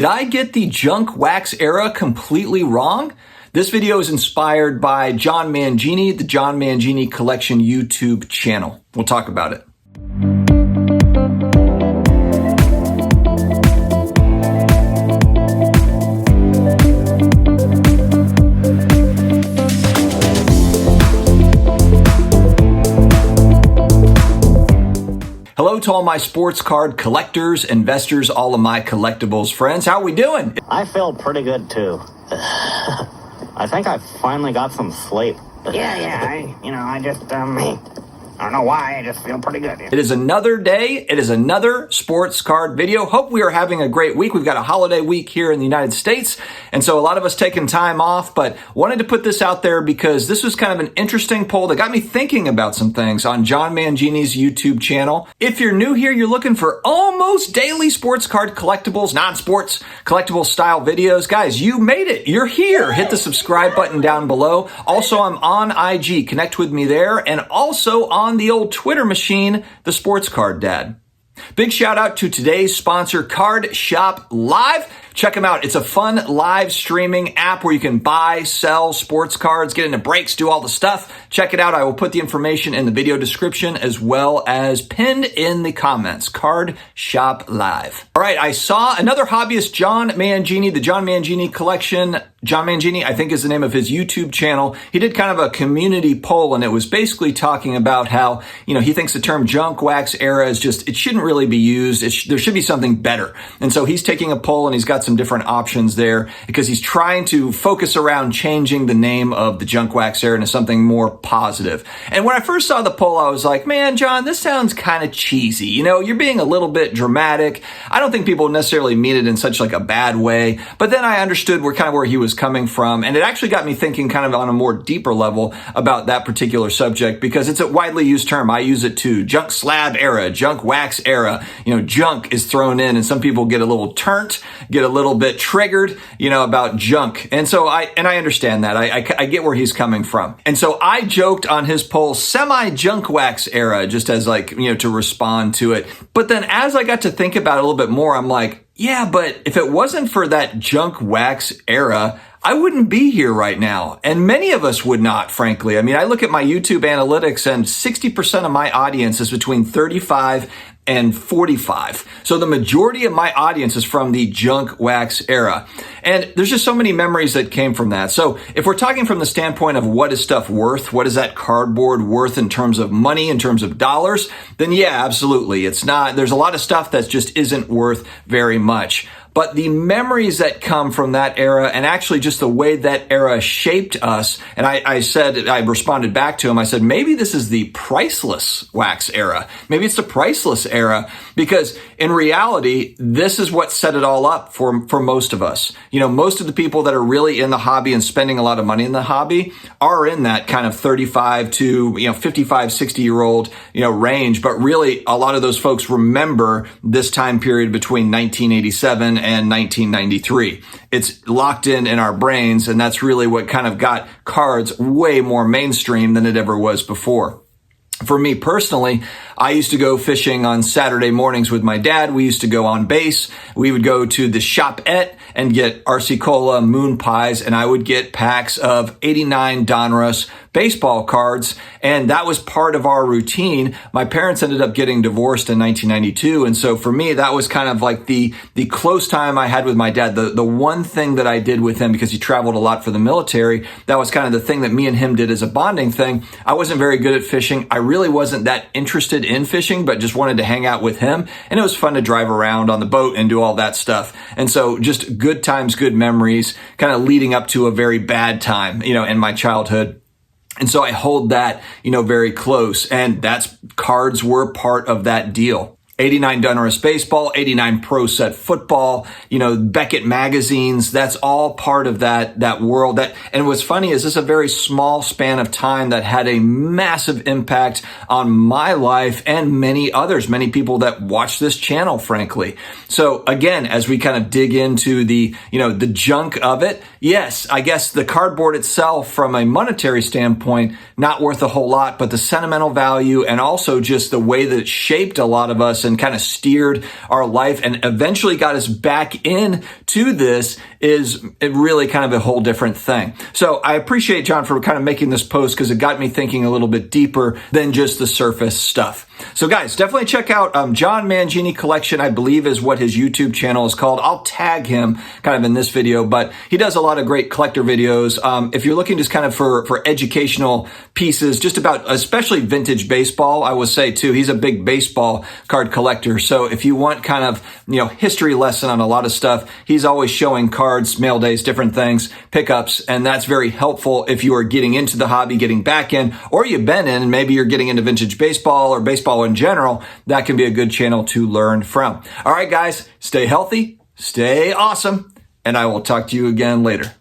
Did I get the junk wax era completely wrong? This video is inspired by John Mangini, the John Mangini Collection YouTube channel. We'll talk about it. Hello to all my sports card collectors, investors, all of my collectibles friends. How are we doing? I feel pretty good too. I think I finally got some sleep. I don't know why, I just feel pretty good. It is another day. It is another sports card video. Hope we are having a great week. We've got a holiday week here in the United States, and so a lot of us taking time off, but wanted to put this out there because this was kind of an interesting poll that got me thinking about some things on John Mangini's YouTube channel. If you're new here, you're looking for almost daily sports card collectibles, non-sports collectible style videos. Guys, you made it. You're here. Hit the subscribe button down below. Also, I'm on IG. Connect with me there, and also on the old Twitter machine, the Sports Card Dad. Big shout out to today's sponsor, Card Shop Live. Check them out. It's a fun live streaming app where you can buy, sell sports cards, get into breaks, do all the stuff. Check it out. I will put the information in the video description as well as pinned in the comments. Card Shop Live. All right, I saw another hobbyist, John Mangini, the John Mangini Collection. John Mangini, I think is the name of his YouTube channel. He did kind of a community poll, and it was basically talking about how, he thinks the term junk wax era is just, it shouldn't really be used. There should be something better. And so he's taking a poll, and he's got some different options there because he's trying to focus around changing the name of the junk wax era into something more positive. And when I first saw the poll, I was like, man, John, this sounds kind of cheesy. You're being a little bit dramatic. I don't think people necessarily mean it in such like a bad way. But then I understood where he was coming from. And it actually got me thinking kind of on a more deeper level about that particular subject because it's a widely used term. I use it too. Junk slab era, junk wax era. Junk is thrown in and some people get a little turnt, get a little bit triggered, about junk. And so I understand that. I get where he's coming from. And so I joked on his poll, semi-junk wax era, just as to respond to it. But then as I got to think about it a little bit more, I'm like, yeah, but if it wasn't for that junk wax era, I wouldn't be here right now. And many of us would not, frankly. I look at my YouTube analytics and 60% of my audience is between 35 and 45. So the majority of my audience is from the junk wax era. And there's just so many memories that came from that. So if we're talking from the standpoint of what is stuff worth, what is that cardboard worth in terms of money, in terms of dollars, then yeah, absolutely. It's not, there's a lot of stuff that just isn't worth very much. But the memories that come from that era and actually just the way that era shaped us, and I responded back to him, I said, maybe this is the priceless wax era. Maybe it's the priceless era because in reality, this is what set it all up for most of us. Most of the people that are really in the hobby and spending a lot of money in the hobby are in that kind of 35 to 55, 60-year-old range. But really, a lot of those folks remember this time period between 1987 and 1993. It's locked in our brains, and that's really what kind of got cards way more mainstream than it ever was before. For me personally, I used to go fishing on Saturday mornings with my dad. We used to go on base. We would go to the shopette and get RC Cola, moon pies, and I would get packs of 89 Donruss baseball cards. And that was part of our routine. My parents ended up getting divorced in 1992. And so for me, that was kind of like the close time I had with my dad. The one thing that I did with him, because he traveled a lot for the military, that was kind of the thing that me and him did as a bonding thing. I wasn't very good at fishing. I really wasn't that interested in fishing, but just wanted to hang out with him. And it was fun to drive around on the boat and do all that stuff. And so just good times, good memories, kind of leading up to a very bad time, in my childhood. And so I hold that, very close. And cards were part of that deal. 89 Donruss baseball, 89 Pro Set football, Beckett magazines. That's all part of that world. And what's funny is this is a very small span of time that had a massive impact on my life and many others, many people that watch this channel, frankly. So again, as we kind of dig into the junk of it, yes, I guess the cardboard itself from a monetary standpoint, not worth a whole lot, but the sentimental value and also just the way that it shaped a lot of us and kind of steered our life and eventually got us back into this is really kind of a whole different thing. So I appreciate John for kind of making this post because it got me thinking a little bit deeper than just the surface stuff. So guys, definitely check out John Mangini Collection, I believe is what his YouTube channel is called. I'll tag him kind of in this video, but he does a lot of great collector videos. If you're looking just kind of for educational pieces, just about especially vintage baseball, I would say too, he's a big baseball card collector. So if you want kind of, history lesson on a lot of stuff, he's always showing cards, mail days, different things, pickups, and that's very helpful if you are getting into the hobby, getting back in, or you've been in, and maybe you're getting into vintage baseball or baseball in general. That can be a good channel to learn from. All right, guys, stay healthy, stay awesome, and I will talk to you again later.